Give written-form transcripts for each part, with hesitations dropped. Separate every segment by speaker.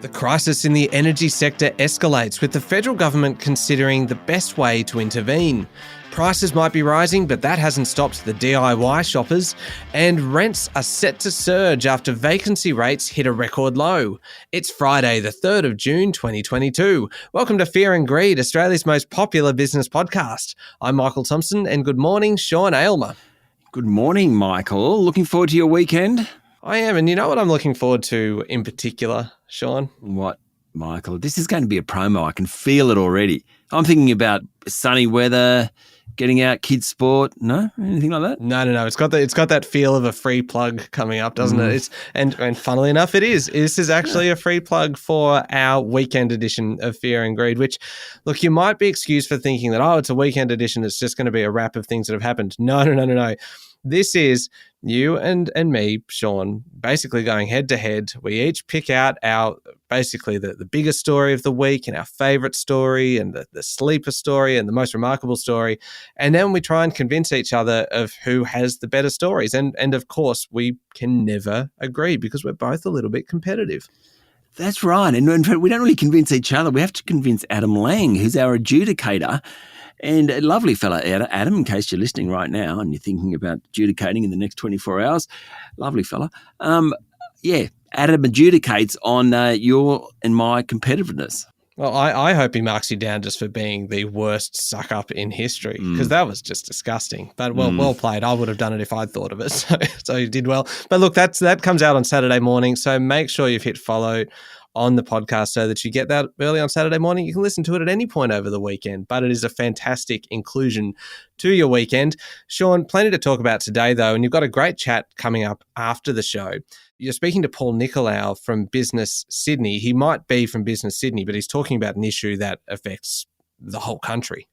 Speaker 1: The crisis in the energy sector escalates, with the federal government considering the best way to intervene. Prices might be rising, but that hasn't stopped the DIY shoppers, and rents are set to surge after vacancy rates hit a record low. It's Friday, the 3rd of June, 2022. Welcome to Fear and Greed, Australia's most popular business podcast. I'm Michael Thompson, and good morning, Sean Aylmer.
Speaker 2: Good morning, Michael. Looking forward to your weekend?
Speaker 1: I am, and you know what I'm looking forward to in particular, Sean?
Speaker 2: What, Michael? This is going to be a promo. I can feel it already. I'm thinking about sunny weather, getting out, kids' sport. No? Anything like that?
Speaker 1: No. It's got that feel of a free plug coming up, doesn't it? And funnily enough, it is. This is actually a free plug for our weekend edition of Fear and Greed, which, look, you might be excused for thinking that, it's a weekend edition. It's just going to be a wrap of things that have happened. No. This is you and me, Sean, basically going head to head. We each pick out our basically the biggest story of the week and our favorite story and the sleeper story and the most remarkable story. And then we try and convince each other of who has the better stories. And of course, we can never agree because we're both a little bit competitive.
Speaker 2: That's right. And in fact, we don't really convince each other. We have to convince Adam Lang, who's our adjudicator. And a lovely fella, Adam, in case you're listening right now and you're thinking about adjudicating in the next 24 hours. Lovely fella. Adam adjudicates on your and my competitiveness.
Speaker 1: Well, I hope he marks you down just for being the worst suck-up in history, because that was just disgusting. But well played. I would have done it if I'd thought of it, so you did well. But look, that comes out on Saturday morning, so make sure you've hit follow on the podcast so that you get that early on Saturday morning. You can listen to it at any point over the weekend, but it is a fantastic inclusion to your weekend. Sean, plenty to talk about today, though, and you've got a great chat coming up after the show. You're speaking to Paul Nicolau from Business Sydney. He might be from Business Sydney, but he's talking about an issue that affects the whole country.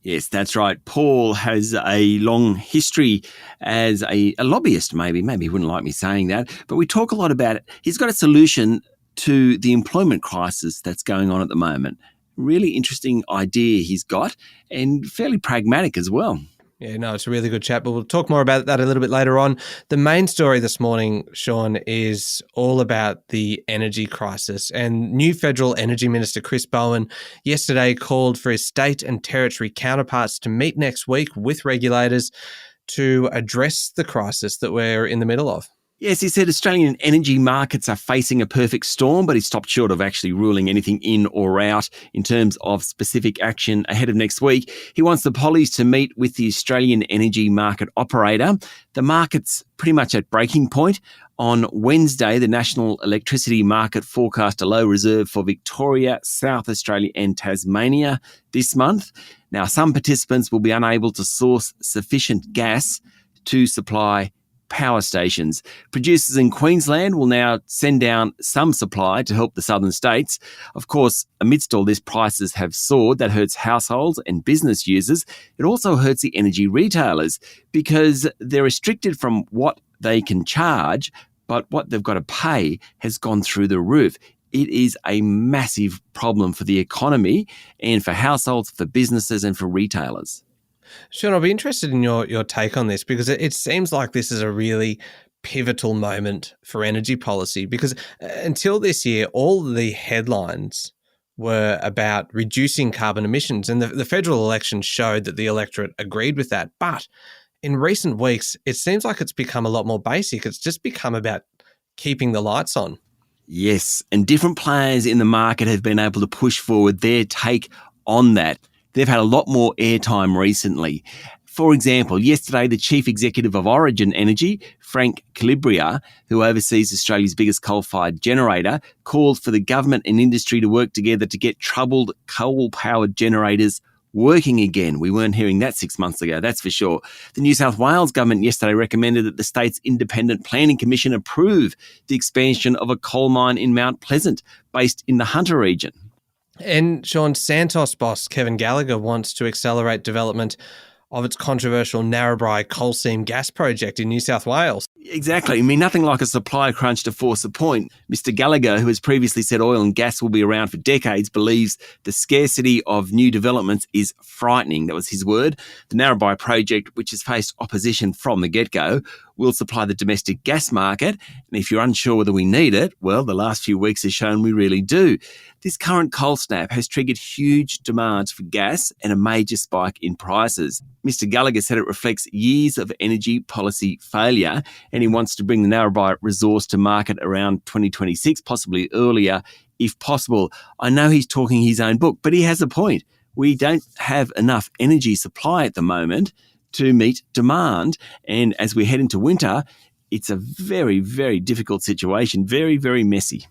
Speaker 2: Yes, that's right. Paul has a long history as a lobbyist, maybe he wouldn't like me saying that, but we talk a lot about it. He's got a solution to the employment crisis that's going on at the moment. Really interesting idea he's got, and fairly pragmatic as well.
Speaker 1: Yeah, no, it's a really good chat, but we'll talk more about that a little bit later on. The main story this morning, Sean, is all about the energy crisis. And new Federal Energy Minister Chris Bowen yesterday called for his state and territory counterparts to meet next week with regulators to address the crisis that we're in the middle of.
Speaker 2: Yes, he said Australian energy markets are facing a perfect storm, but he stopped short of actually ruling anything in or out in terms of specific action ahead of next week. He wants the Pollies to meet with the Australian energy market operator. The market's pretty much at breaking point. On Wednesday, the National Electricity Market forecast a low reserve for Victoria, South Australia and Tasmania this month. Now, some participants will be unable to source sufficient gas to supply power stations. Producers in Queensland will now send down some supply to help the southern states. Of course, amidst all this, prices have soared. That hurts households and business users. It also hurts the energy retailers because they're restricted from what they can charge, but what they've got to pay has gone through the roof. It is a massive problem for the economy and for households, for businesses and for retailers.
Speaker 1: Sean, I'll be interested in your take on this, because it seems like this is a really pivotal moment for energy policy, because until this year, all the headlines were about reducing carbon emissions, and the federal election showed that the electorate agreed with that. But in recent weeks, it seems like it's become a lot more basic. It's just become about keeping the lights on.
Speaker 2: Yes, and different players in the market have been able to push forward their take on that. They've had a lot more airtime recently. For example, yesterday, the chief executive of Origin Energy, Frank Calabria, who oversees Australia's biggest coal-fired generator, called for the government and industry to work together to get troubled coal-powered generators working again. We weren't hearing that 6 months ago, that's for sure. The New South Wales government yesterday recommended that the state's Independent Planning Commission approve the expansion of a coal mine in Mount Pleasant, based in the Hunter region.
Speaker 1: And Sean, Santos boss Kevin Gallagher wants to accelerate development of its controversial Narrabri coal seam gas project in New South Wales.
Speaker 2: Exactly. I mean, nothing like a supply crunch to force a point. Mr. Gallagher, who has previously said oil and gas will be around for decades, believes the scarcity of new developments is frightening. That was his word. The Narrabri project, which has faced opposition from the get-go, will supply the domestic gas market. And if you're unsure whether we need it, well, the last few weeks has shown we really do. This current cold snap has triggered huge demands for gas and a major spike in prices. Mr. Gallagher said it reflects years of energy policy failure, and he wants to bring the Narrabri resource to market around 2026, possibly earlier if possible. I know he's talking his own book, but he has a point. We don't have enough energy supply at the moment to meet demand, and as we head into winter, it's a very, very difficult situation, very, very messy.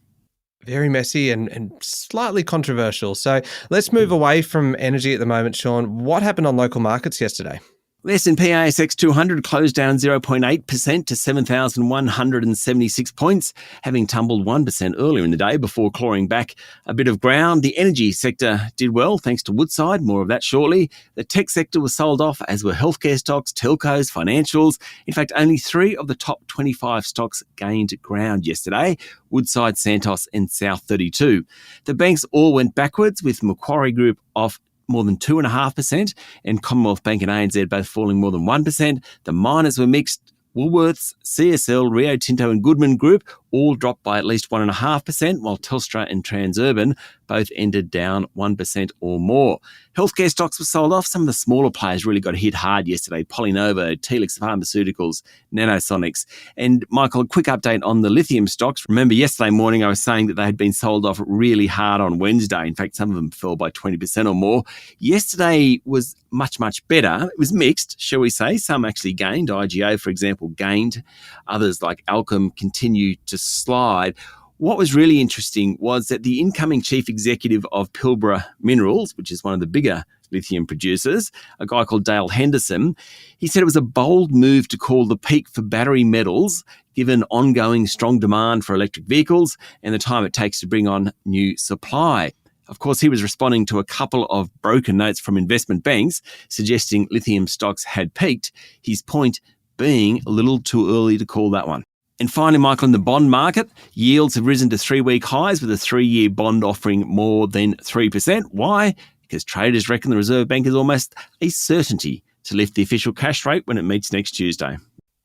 Speaker 1: Very messy and slightly controversial. So let's move away from energy at the moment, Sean. What happened on local markets yesterday?
Speaker 2: The S&P ASX 200 closed down 0.8% to 7,176 points, having tumbled 1% earlier in the day before clawing back a bit of ground. The energy sector did well, thanks to Woodside. More of that shortly. The tech sector was sold off, as were healthcare stocks, telcos, financials. In fact, only 3 of the top 25 stocks gained ground yesterday: Woodside, Santos and South32. The banks all went backwards, with Macquarie Group off more than 2.5%, and Commonwealth Bank and ANZ both falling more than 1%. The miners were mixed. Woolworths, CSL, Rio Tinto and Goodman Group all dropped by at least 1.5%, while Telstra and Transurban both ended down 1% or more. Healthcare stocks were sold off. Some of the smaller players really got hit hard yesterday: Polynovo, Telix Pharmaceuticals, Nanosonics. And Michael, a quick update on the lithium stocks. Remember, yesterday morning I was saying that they had been sold off really hard on Wednesday. In fact, some of them fell by 20% or more. Yesterday was much, much better. It was mixed, shall we say. Some actually gained. IGO, for example, gained. Others, like Alchem, continued to slide. What was really interesting was that the incoming chief executive of Pilbara Minerals, which is one of the bigger lithium producers, a guy called Dale Henderson, he said it was a bold move to call the peak for battery metals, given ongoing strong demand for electric vehicles and the time it takes to bring on new supply. Of course, he was responding to a couple of broken notes from investment banks suggesting lithium stocks had peaked, his point being a little too early to call that one. And finally, Michael, in the bond market, yields have risen to 3-week highs, with a 3-year bond offering more than 3%. Why? Because traders reckon the Reserve Bank is almost a certainty to lift the official cash rate when it meets next Tuesday.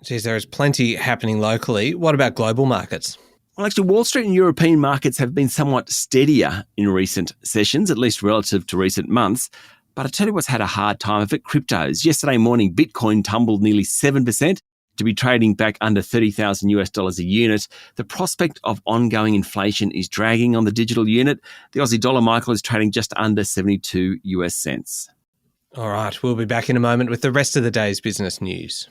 Speaker 1: Geez, there is plenty happening locally. What about global markets?
Speaker 2: Well, actually, Wall Street and European markets have been somewhat steadier in recent sessions, at least relative to recent months. But I tell you what's had a hard time of it: cryptos. Yesterday morning, Bitcoin tumbled nearly 7%. To be trading back under $30,000 a unit. The prospect of ongoing inflation is dragging on the digital unit. The Aussie dollar, Michael, is trading just under 72 US cents.
Speaker 1: All right, we'll be back in a moment with the rest of the day's business news.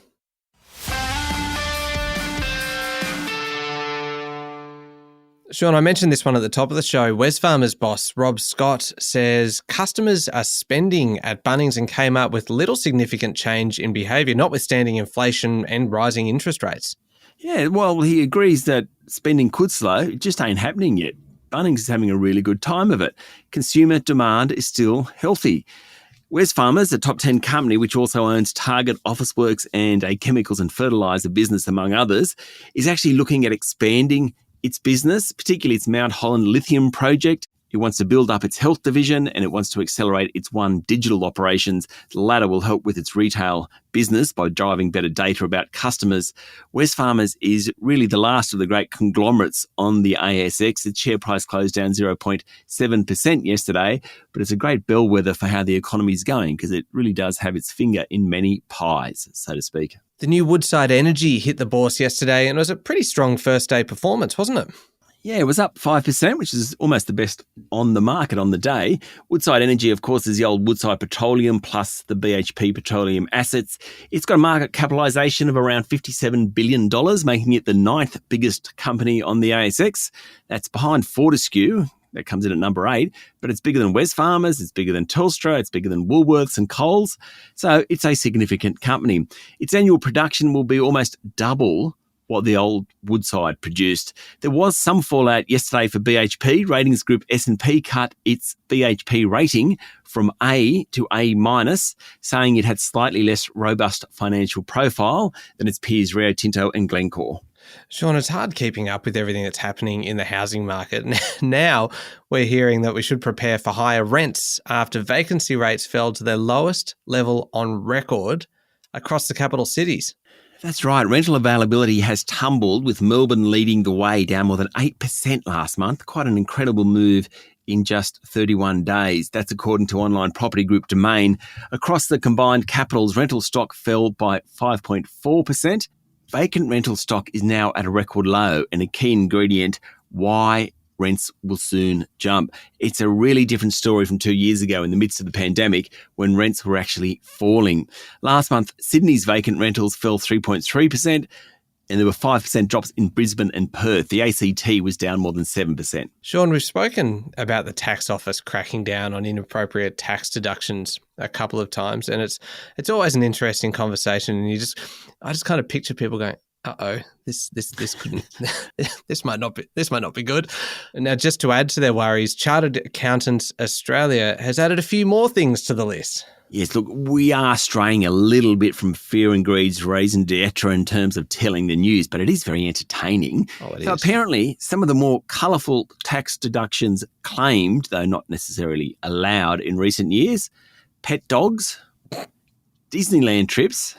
Speaker 1: Sean, I mentioned this one at the top of the show. Wesfarmers boss Rob Scott says customers are spending at Bunnings and came up with little significant change in behaviour, notwithstanding inflation and rising interest rates.
Speaker 2: Yeah, well, he agrees that spending could slow. It just ain't happening yet. Bunnings is having a really good time of it. Consumer demand is still healthy. Wesfarmers, a top 10 company which also owns Target, Officeworks and a chemicals and fertiliser business, among others, is actually looking at expanding its business, particularly its Mount Holland lithium project. It wants to build up its health division and it wants to accelerate its One digital operations. The latter will help with its retail business by driving better data about customers. Wesfarmers is really the last of the great conglomerates on the ASX. Its share price closed down 0.7% yesterday, but it's a great bellwether for how the economy is going because it really does have its finger in many pies, so to speak.
Speaker 1: The new Woodside Energy hit the bourse yesterday and it was a pretty strong first day performance, wasn't it?
Speaker 2: Yeah, it was up 5%, which is almost the best on the market on the day. Woodside Energy, of course, is the old Woodside Petroleum plus the BHP petroleum assets. It's got a market capitalisation of around $57 billion, making it the 9th biggest company on the ASX. That's behind Fortescue. That comes in at number 8, but it's bigger than Wesfarmers, it's bigger than Telstra, it's bigger than Woolworths and Coles. So it's a significant company. Its annual production will be almost double what the old Woodside produced. There was some fallout yesterday for BHP. Ratings group S&P cut its BHP rating from A to A-, saying it had slightly less robust financial profile than its peers Rio Tinto and Glencore.
Speaker 1: Sean, it's hard keeping up with everything that's happening in the housing market. Now we're hearing that we should prepare for higher rents after vacancy rates fell to their lowest level on record across the capital cities.
Speaker 2: That's right. Rental availability has tumbled, with Melbourne leading the way, down more than 8% last month. Quite an incredible move in just 31 days. That's according to online property group Domain. Across the combined capitals, rental stock fell by 5.4%. Vacant rental stock is now at a record low, and a key ingredient why rents will soon jump. It's a really different story from 2 years ago in the midst of the pandemic, when rents were actually falling. Last month, Sydney's vacant rentals fell 3.3%, and there were 5% drops in Brisbane and Perth. The ACT was down more than 7%.
Speaker 1: Sean, we've spoken about the tax office cracking down on inappropriate tax deductions a couple of times, and it's always an interesting conversation. And I just kind of picture people going, this couldn't, this might not be good. And now, just to add to their worries, Chartered Accountants Australia has added a few more things to the list.
Speaker 2: Yes, look, we are straying a little bit from fear and greed's raison d'etre in terms of telling the news, but it is very entertaining. So apparently, some of the more colourful tax deductions claimed, though not necessarily allowed in recent years: pet dogs, Disneyland trips,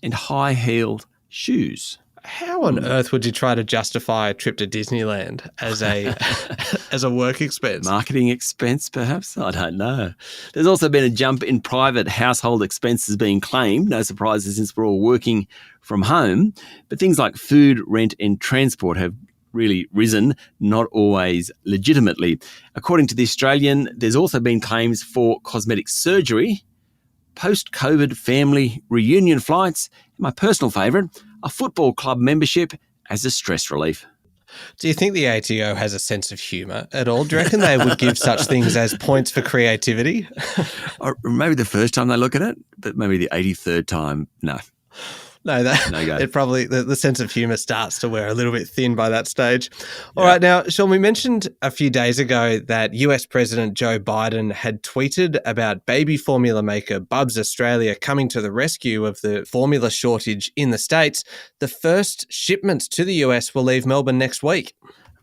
Speaker 2: and high-heeled shoes.
Speaker 1: How on earth would you try to justify a trip to Disneyland as a work expense?
Speaker 2: Marketing expense, perhaps? I don't know. There's also been a jump in private household expenses being claimed. No surprises, since we're all working from home. But things like food, rent and transport have really risen, not always legitimately. According to The Australian, there's also been claims for cosmetic surgery, post-COVID family reunion flights, and my personal favourite, a football club membership as a stress relief.
Speaker 1: Do you think the ATO has a sense of humour at all? Do you reckon they would give such things as points for creativity?
Speaker 2: Or maybe the first time they look at it, but maybe the 83rd time, no.
Speaker 1: No, it probably the sense of humour starts to wear a little bit thin by that stage. All right, now, Sean, we mentioned a few days ago that US President Joe Biden had tweeted about baby formula maker Bubs Australia coming to the rescue of the formula shortage in the States. The first shipments to the US will leave Melbourne next week.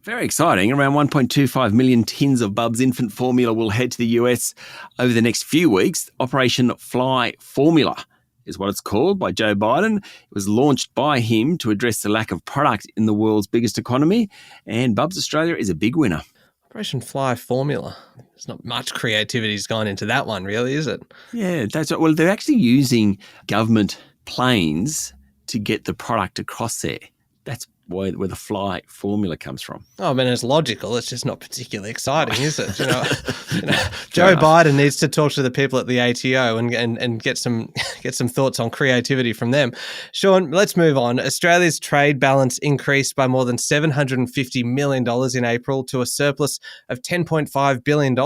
Speaker 2: Very exciting. Around 1.25 million tins of Bubs infant formula will head to the US over the next few weeks. Operation Fly Formula is what it's called, by Joe Biden. It was launched by him to address the lack of product in the world's biggest economy, and Bubs Australia is a big winner.
Speaker 1: Operation Fly Formula. There's not much creativity's gone into that one, really, is it?
Speaker 2: Yeah, that's right. Well, they're actually using government planes to get the product across there. That's where the Fly Formula comes from.
Speaker 1: Oh, I mean, it's logical. It's just not particularly exciting, is it? Joe Biden needs to talk to the people at the ATO and get some thoughts on creativity from them. Sean, let's move on. Australia's trade balance increased by more than $750 million in April to a surplus of $10.5 billion.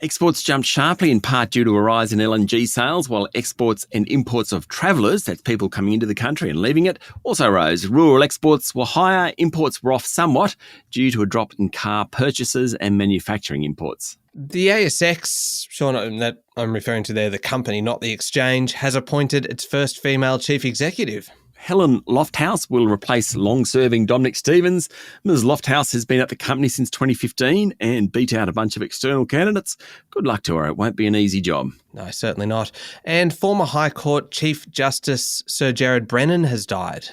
Speaker 2: Exports jumped sharply, in part due to a rise in LNG sales, while exports and imports of travellers, that's people coming into the country and leaving it, also rose. Rural exports were higher, imports were off somewhat due to a drop in car purchases and manufacturing imports.
Speaker 1: The ASX, Sean, that I'm referring to there, the company, not the exchange, has appointed its first female chief executive.
Speaker 2: Helen Lofthouse will replace long-serving Dominic Stevens. Ms. Lofthouse has been at the company since 2015 and beat out a bunch of external candidates. Good luck to her. It won't be an easy job.
Speaker 1: No, certainly not. And former High Court Chief Justice Sir Jared Brennan has died.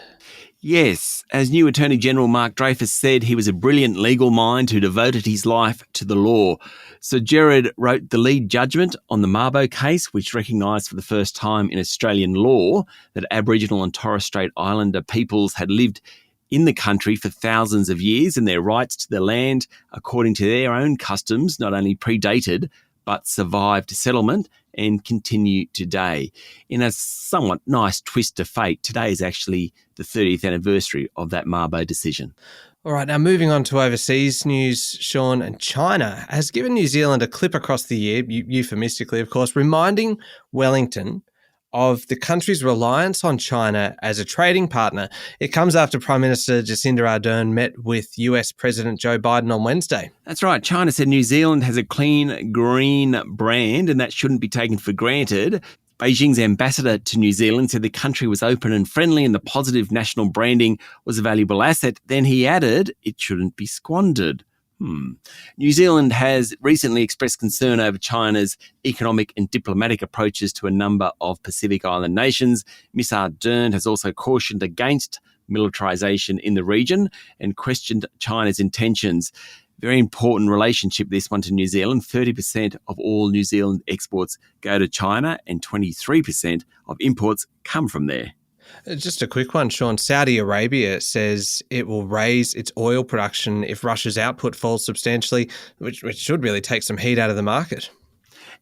Speaker 2: Yes, as new Attorney General Mark Dreyfus said, he was a brilliant legal mind who devoted his life to the law. So Jared wrote the lead judgment on the Mabo case, which recognised for the first time in Australian law that Aboriginal and Torres Strait Islander peoples had lived in the country for thousands of years, and their rights to the land, according to their own customs, not only predated but survived settlement and continue today. In a somewhat nice twist of fate, today is actually the 30th anniversary of that Mabo decision.
Speaker 1: All right, now moving on to overseas news, Sean, and China has given New Zealand a clip across the year, euphemistically, of course, reminding Wellington of the country's reliance on China as a trading partner. It comes after Prime Minister Jacinda Ardern met with US President Joe Biden on Wednesday.
Speaker 2: That's right. China said New Zealand has a clean, green brand, and that shouldn't be taken for granted. Beijing's ambassador to New Zealand said the country was open and friendly and the positive national branding was a valuable asset. Then he added, it shouldn't be squandered. New Zealand has recently expressed concern over China's economic and diplomatic approaches to a number of Pacific Island nations. Ms. Ardern has also cautioned against militarisation in the region and questioned China's intentions. Very important relationship, this one, to New Zealand. 30% of all New Zealand exports go to China and 23% of imports come from there.
Speaker 1: Just a quick one, Sean. Saudi Arabia says it will raise its oil production if Russia's output falls substantially, which should really take some heat out of the market.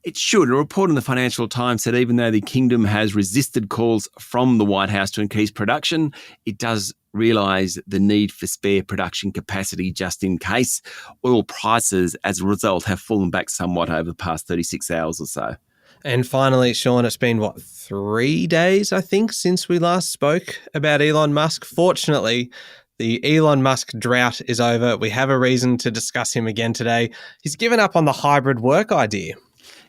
Speaker 2: It should. A report in the Financial Times said even though the kingdom has resisted calls from the White House to increase production, it does realise the need for spare production capacity just in case. Oil prices, as a result, have fallen back somewhat over the past 36 hours or so.
Speaker 1: And finally, Sean, it's been, 3 days, I think, since we last spoke about Elon Musk. Fortunately, the Elon Musk drought is over. We have a reason to discuss him again today. He's given up on the hybrid work idea.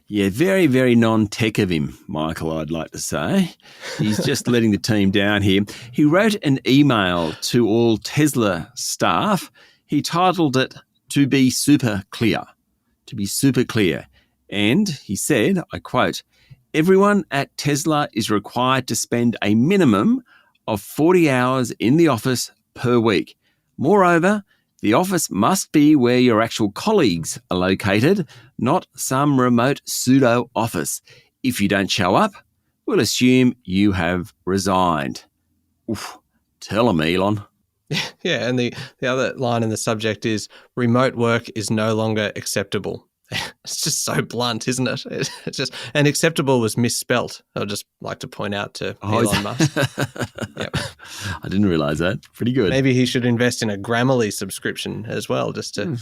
Speaker 2: Yeah, very, very non-tech of him, Michael, I'd like to say. He's just letting the team down here. He wrote an email to all Tesla staff. He titled it, To Be Super Clear. To be super clear. And he said, I quote, everyone at Tesla is required to spend a minimum of 40 hours in the office per week. Moreover, the office must be where your actual colleagues are located, not some remote pseudo office. If you don't show up, we'll assume you have resigned. Oof, tell them, Elon.
Speaker 1: Yeah, and the other line in the subject is, remote work is no longer acceptable. It's just so blunt, isn't it? It's just, and acceptable was misspelt. I'd just like to point out to Elon Musk. Yep.
Speaker 2: I didn't realise that. Pretty good.
Speaker 1: Maybe he should invest in a Grammarly subscription as well, just to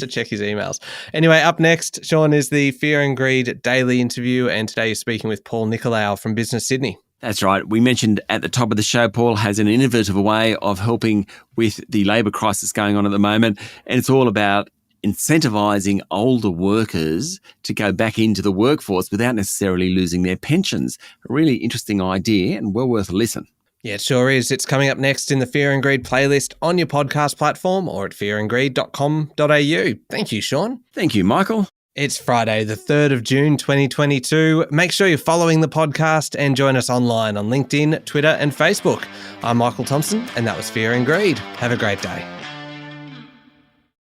Speaker 1: check his emails. Anyway, up next, Sean, is the Fear and Greed daily interview, and today you're speaking with Paul Nicolau from Business Sydney.
Speaker 2: That's right. We mentioned at the top of the show, Paul has an innovative way of helping with the labour crisis going on at the moment, and it's all about incentivising older workers to go back into the workforce without necessarily losing their pensions. A really interesting idea and well worth a listen.
Speaker 1: Yeah, it sure is. It's coming up next in the Fear and Greed playlist on your podcast platform or at fearandgreed.com.au. Thank you, Sean.
Speaker 2: Thank you, Michael.
Speaker 1: It's Friday, the 3rd of June, 2022. Make sure you're following the podcast and join us online on LinkedIn, Twitter and Facebook. I'm Michael Thompson, and that was Fear and Greed. Have a great day.